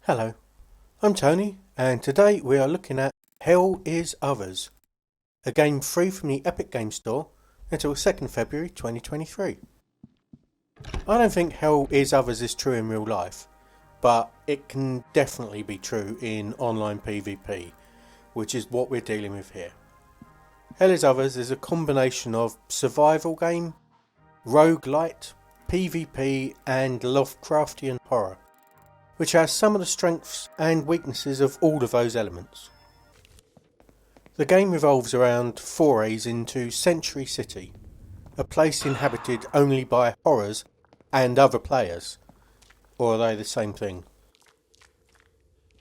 Hello, I'm Tony, and today we are looking at Hell is Others, a game free from the Epic Games Store until 2nd February 2023. I don't think Hell is Others is true in real life, but it can definitely be true in online PvP, which is what we're dealing with here. Hell is Others is a combination of survival game, roguelite, PvP and Lovecraftian horror, which has some of the strengths and weaknesses of all of those elements. The game revolves around forays into Century City, a place inhabited only by horrors and other players, or are they the same thing?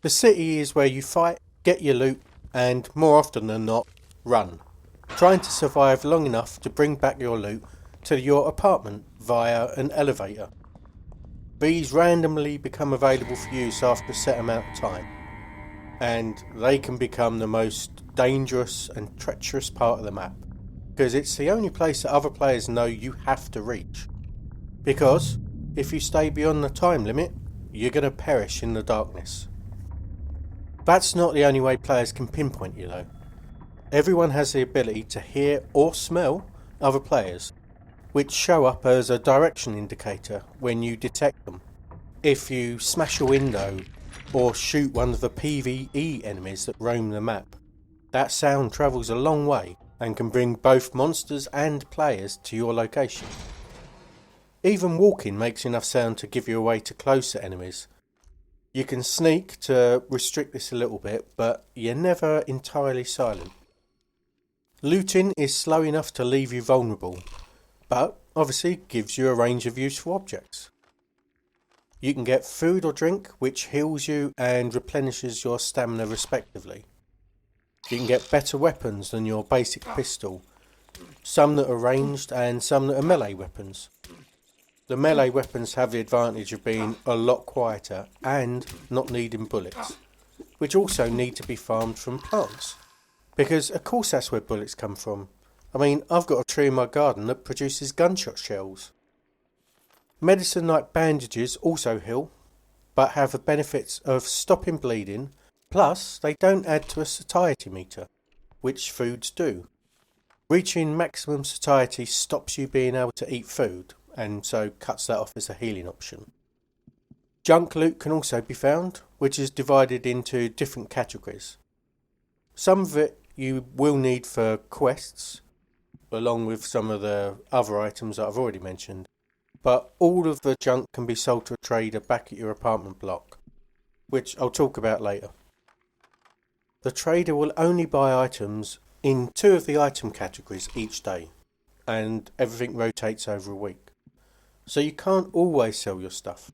The city is where you fight, get your loot, and more often than not, run, trying to survive long enough to bring back your loot to your apartment via an elevator. These randomly become available for use after a set amount of time, and they can become the most dangerous and treacherous part of the map, because it's the only place that other players know you have to reach. Because if you stay beyond the time limit, you're going to perish in the darkness. That's not the only way players can pinpoint you though. Everyone has the ability to hear or smell other players, which show up as a direction indicator when you detect them. If you smash a window or shoot one of the PvE enemies that roam the map, that sound travels a long way and can bring both monsters and players to your location. Even walking makes enough sound to give you away to closer enemies. You can sneak to restrict this a little bit, but you're never entirely silent. Looting is slow enough to leave you vulnerable, but obviously gives you a range of useful objects. You can get food or drink which heals you and replenishes your stamina respectively. You can get better weapons than your basic pistol, some that are ranged and some that are melee weapons. The melee weapons have the advantage of being a lot quieter and not needing bullets, which also need to be farmed from plants, because of course that's where bullets come from. I mean, I've got a tree in my garden that produces gunshot shells. Medicine like bandages also heal, but have the benefits of stopping bleeding, plus they don't add to a satiety meter, which foods do. Reaching maximum satiety stops you being able to eat food, and so cuts that off as a healing option. Junk loot can also be found, which is divided into different categories. Some of it you will need for quests, along with some of the other items that I've already mentioned, but all of the junk can be sold to a trader back at your apartment block, which I'll talk about later. The trader will only buy items in 2 of the item categories each day, and everything rotates over a week, so you can't always sell your stuff.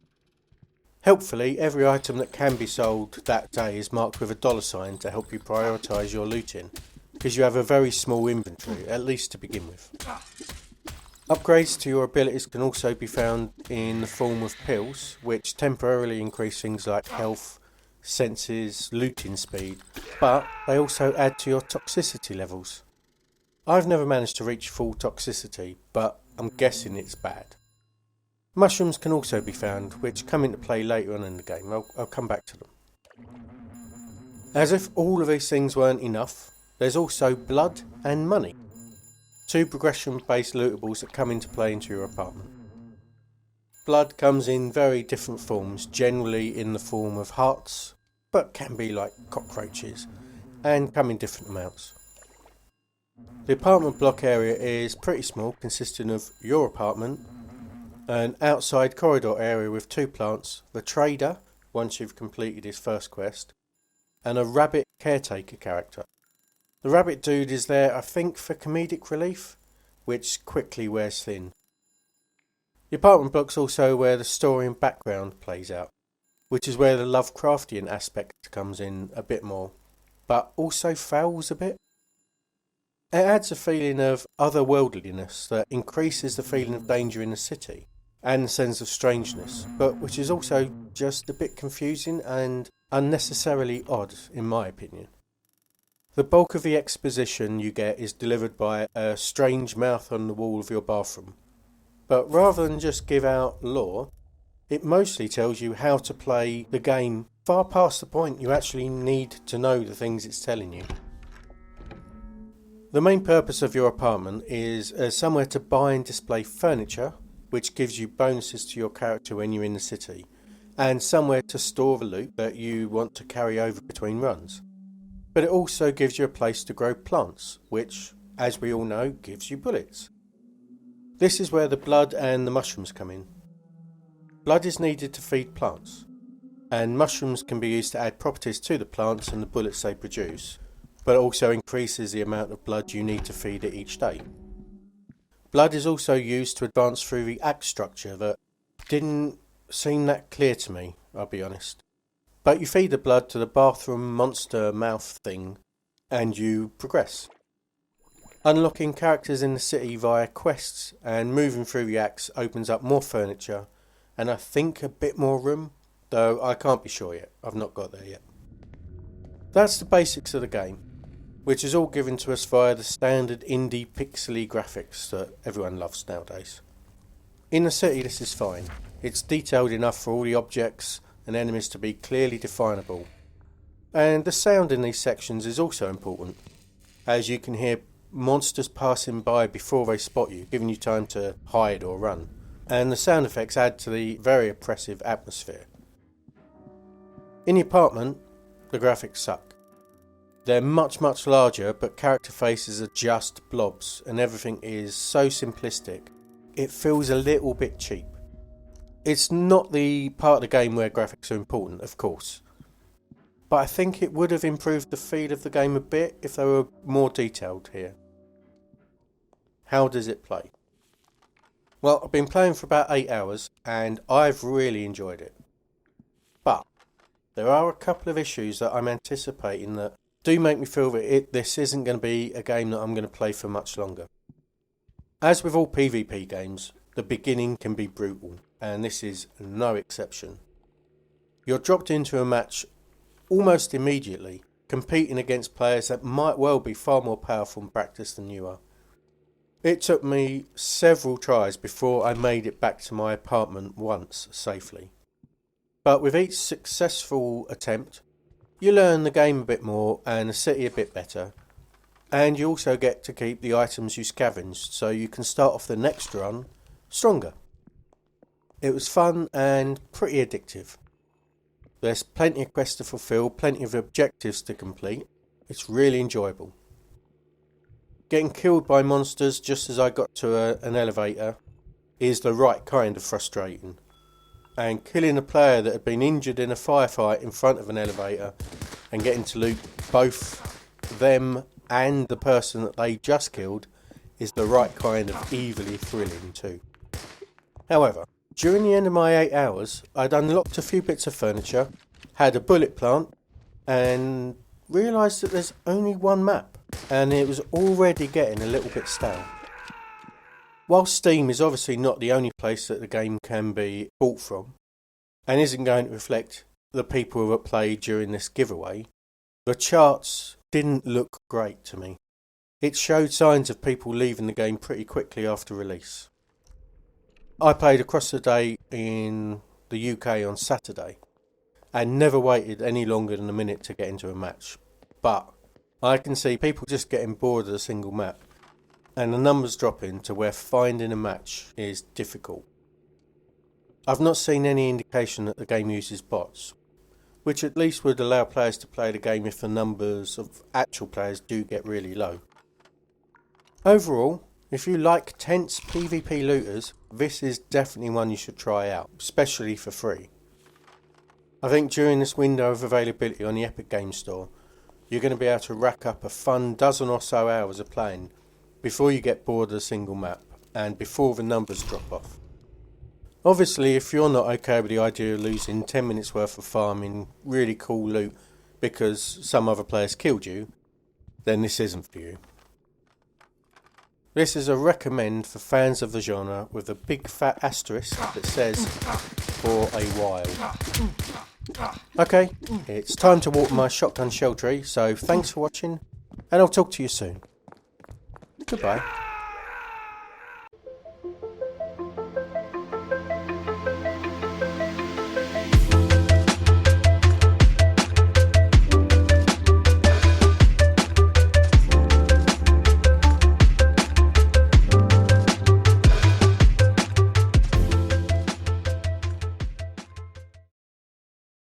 Helpfully, every item that can be sold that day is marked with a $sign to help you prioritise your looting, because you have a very small inventory, at least to begin with. Upgrades to your abilities can also be found in the form of pills, which temporarily increase things like health, senses, looting speed, but they also add to your toxicity levels. I've never managed to reach full toxicity, but I'm guessing it's bad. Mushrooms can also be found, which come into play later on in the game. I'll come back to them. As if all of these things weren't enough, there's also blood and money, 2 progression-based lootables that come into play into your apartment. Blood comes in very different forms, generally in the form of hearts, but can be like cockroaches, and come in different amounts. The apartment block area is pretty small, consisting of your apartment, an outside corridor area with 2 plants, the trader, once you've completed his first quest, and a rabbit caretaker character. The rabbit dude is there, I think, for comedic relief, which quickly wears thin. The apartment block's also where the story and background plays out, which is where the Lovecraftian aspect comes in a bit more, but also fails a bit. It adds a feeling of otherworldliness that increases the feeling of danger in the city, and the sense of strangeness, but which is also just a bit confusing and unnecessarily odd, in my opinion. The bulk of the exposition you get is delivered by a strange mouth on the wall of your bathroom. But rather than just give out lore, it mostly tells you how to play the game far past the point you actually need to know the things it's telling you. The main purpose of your apartment is somewhere to buy and display furniture, which gives you bonuses to your character when you're in the city, and somewhere to store the loot that you want to carry over between runs. But it also gives you a place to grow plants, which, as we all know, gives you bullets. This is where the blood and the mushrooms come in. Blood is needed to feed plants, and mushrooms can be used to add properties to the plants and the bullets they produce, but also increases the amount of blood you need to feed it each day. Blood is also used to advance through the axe structure that didn't seem that clear to me, I'll be honest. But you feed the blood to the bathroom monster mouth thing and you progress. Unlocking characters in the city via quests and moving through the axe opens up more furniture and I think a bit more room, though I can't be sure yet, I've not got there yet. That's the basics of the game, which is all given to us via the standard indie pixely graphics that everyone loves nowadays. In the city this is fine, it's detailed enough for all the objects and enemies to be clearly definable. And the sound in these sections is also important, as you can hear monsters passing by before they spot you, giving you time to hide or run. And the sound effects add to the very oppressive atmosphere. In the apartment, the graphics suck. They're much larger, but character faces are just blobs and everything is so simplistic, it feels a little bit cheap. It's not the part of the game where graphics are important, of course, but I think it would have improved the feel of the game a bit if they were more detailed here. How does it play? Well, I've been playing for about 8 hours and I've really enjoyed it. But there are a couple of issues that I'm anticipating that do make me feel that this isn't going to be a game that I'm going to play for much longer. As with all PvP games, the beginning can be brutal, and this is no exception. You're dropped into a match almost immediately, competing against players that might well be far more powerful in practice than you are. It took me several tries before I made it back to my apartment once safely. But with each successful attempt, you learn the game a bit more and the city a bit better, and you also get to keep the items you scavenged, so you can start off the next run stronger. It was fun and pretty addictive. There's plenty of quests to fulfill, plenty of objectives to complete. It's really enjoyable. Getting killed by monsters just as I got to an elevator is the right kind of frustrating. And killing a player that had been injured in a firefight in front of an elevator and getting to loot both them and the person that they just killed is the right kind of evilly thrilling too. However, during the end of my 8 hours, I'd unlocked a few bits of furniture, had a bullet plant, and realised that there's only one map, and it was already getting a little bit stale. While Steam is obviously not the only place that the game can be bought from, and isn't going to reflect the people that played during this giveaway, the charts didn't look great to me. It showed signs of people leaving the game pretty quickly after release. I played across the day in the UK on Saturday and never waited any longer than a minute to get into a match. But I can see people just getting bored of a single map and the numbers dropping to where finding a match is difficult. I've not seen any indication that the game uses bots, which at least would allow players to play the game if the numbers of actual players do get really low. Overall, if you like tense PvP looters, this is definitely one you should try out, especially for free. I think during this window of availability on the Epic Games Store, you're going to be able to rack up a fun dozen or so hours of playing before you get bored of a single map and before the numbers drop off. Obviously, if you're not okay with the idea of losing 10 minutes worth of farming really cool loot because some other players killed you, then this isn't for you. This is a recommend for fans of the genre with a big fat asterisk that says for a while. Okay, it's time to water my shotgun shell tree, so thanks for watching and I'll talk to you soon. Goodbye.